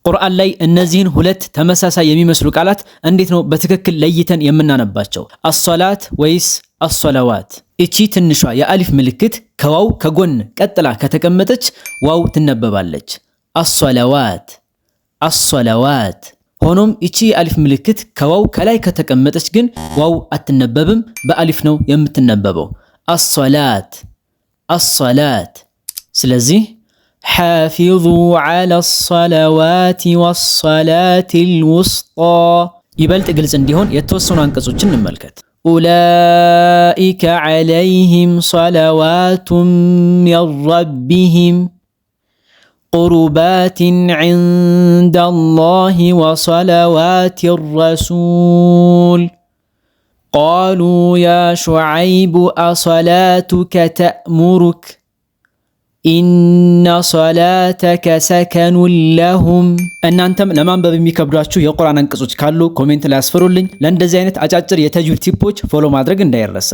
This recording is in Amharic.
ቁርአን ላይ እነዚህን ሁለት ተመሳሳይ የሚመስሉ ቃላት እንዴት ነው በትክክል ለይተን የምናነባቸው? አሶላት ወይስ አሶላዋት? እቺ ትንሿ የአሊፍ ምልክት ከዋው ከጎን ቀጥላ ከተቀመጠች ዋው ትነበባለች። አሶላዋት አሶላዋት። ሆኖም እቺ የአሊፍ ምልክት ከዋው ከላይ ከተቀመጠች ግን ዋው አትነበብም፣ በአሊፍ ነው የምትነበበው። አሶላት አሶላት። ስለዚህ حافظوا على الصلوات والصلاة الوسطى ይበልጥ ግልጽ እንዲሆን የተወሰኑ አንቀጾችን እንመልከት። أولئك عليهم صلوات من ربهم قربات عند الله وصلوات الرسول قالوا يا شعيب أصلاتك تأمرك ኢነ ሶላተከ ሰከኑን ለሁም። እናንተም ለማንበብ የሚከብዷችሁ የቁርአን አንቀጾች ካሉ ኮሜንት ላይ አስፍሩልኝ። ለእንደዚህ አይነት አጫጭር የተጅዊድ ቲፖች ፎሎ ማድረግ እንዳይረሳ።